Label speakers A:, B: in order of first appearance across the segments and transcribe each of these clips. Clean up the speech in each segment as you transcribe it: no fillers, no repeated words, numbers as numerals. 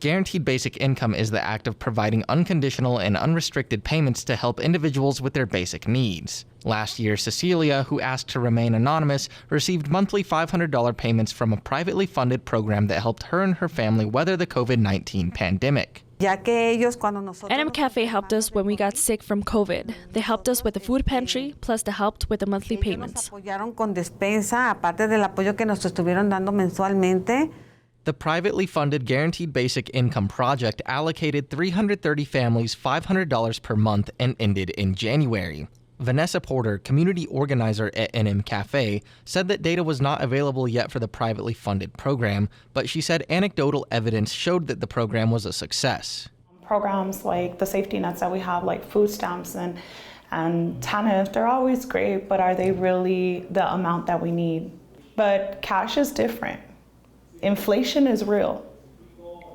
A: Guaranteed basic income is the act of providing unconditional and unrestricted payments to help individuals with their basic needs. Last year, Cecilia, who asked to remain anonymous, received monthly $500 payments from a privately funded program that helped her and her family weather the COVID-19 pandemic.
B: NM Cafe helped us when we got sick from COVID. They helped us with the food pantry, plus they helped with the monthly payments.
A: The privately funded Guaranteed Basic Income project allocated 330 families $500 per month and ended in January. Vanessa Porter, community organizer at NM Cafe, said that data was not available yet for the privately funded program, but she said anecdotal evidence showed that the program was a success.
C: Programs like the safety nets that we have, like food stamps and TANF, they're always great, but are they really the amount that we need? But cash is different. Inflation is real.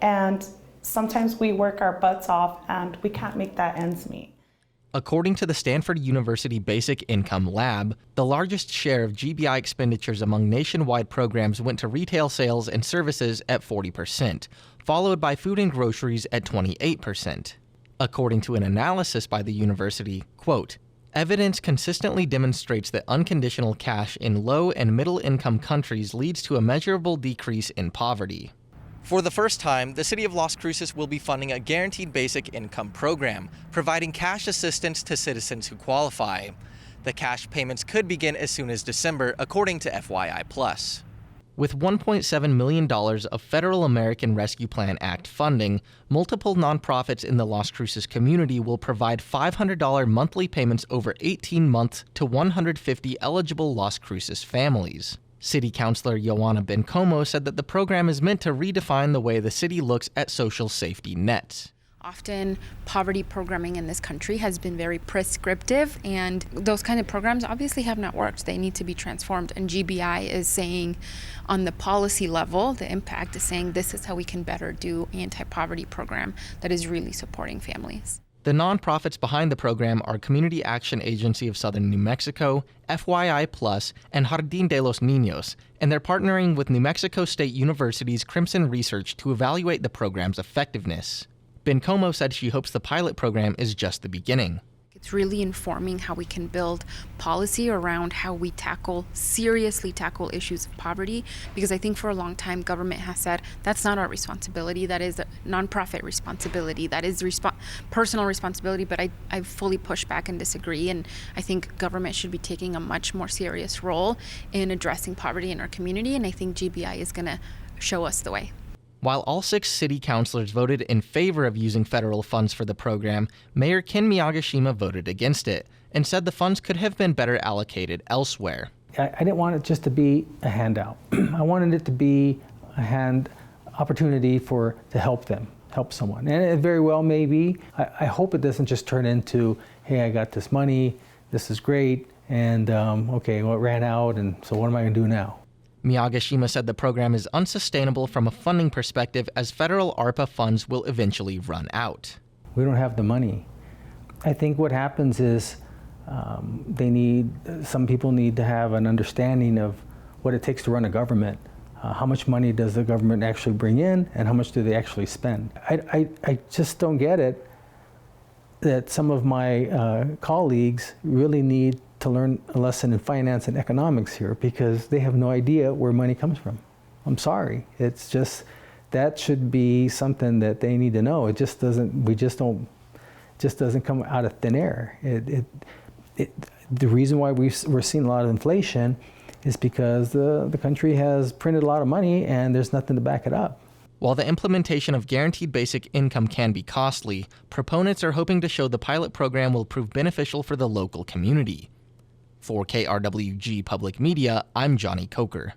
C: And sometimes we work our butts off and we can't make that ends meet.
A: According to the Stanford University Basic Income Lab, the largest share of GBI expenditures among nationwide programs went to retail sales and services at 40%, followed by food and groceries at 28%. According to an analysis by the university, quote, evidence consistently demonstrates that unconditional cash in low and middle income countries leads to a measurable decrease in poverty. For the first time, the City of Las Cruces will be funding a Guaranteed Basic Income program, providing cash assistance to citizens who qualify. The cash payments could begin as soon as December, according to FYI+. With $1.7 million of Federal American Rescue Plan Act funding, multiple nonprofits in the Las Cruces community will provide $500 monthly payments over 18 months to 150 eligible Las Cruces families. City Councilor Joanna Bencomo said that the program is meant to redefine the way the city looks at social safety nets.
D: Often, poverty programming in this country has been very prescriptive, and those kind of programs obviously have not worked. They need to be transformed, and GBI is saying on the policy level, the impact is saying this is how we can better do anti-poverty program that is really supporting families.
A: The nonprofits behind the program are Community Action Agency of Southern New Mexico, FYI+, and Jardín de los Niños, and they're partnering with New Mexico State University's Crimson Research to evaluate the program's effectiveness. Bencomo said she hopes the pilot program is just the beginning.
D: It's really informing how we can build policy around how we seriously tackle issues of poverty, because I think for a long time government has said that's not our responsibility, that is a nonprofit responsibility, that is personal responsibility, but I fully push back and disagree, and I think government should be taking a much more serious role in addressing poverty in our community, and I think GBI is going to show us the way.
A: While all 6 city councilors voted in favor of using federal funds for the program, Mayor Ken Miyagishima voted against it and said the funds could have been better allocated elsewhere.
E: I didn't want it just to be a handout. I wanted it to be a opportunity to help someone. And it very well may be. I hope it doesn't just turn into, hey, I got this money, this is great, and okay, well, it ran out, and so what am I going to do now?
A: Miyagishima said the program is unsustainable from a funding perspective as federal ARPA funds will eventually run out.
E: We don't have the money. I think what happens is some people need to have an understanding of what it takes to run a government. How much money does the government actually bring in, and how much do they actually spend? I just don't get it that some of my colleagues really need to learn a lesson in finance and economics here, because they have no idea where money comes from. I'm sorry. It's just, that should be something that they need to know. It just doesn't come out of thin air. The reason why we're seeing a lot of inflation is because the country has printed a lot of money and there's nothing to back it up.
A: While the implementation of Guaranteed Basic Income can be costly, proponents are hoping to show the pilot program will prove beneficial for the local community. For KRWG Public Media, I'm Johnny Coker.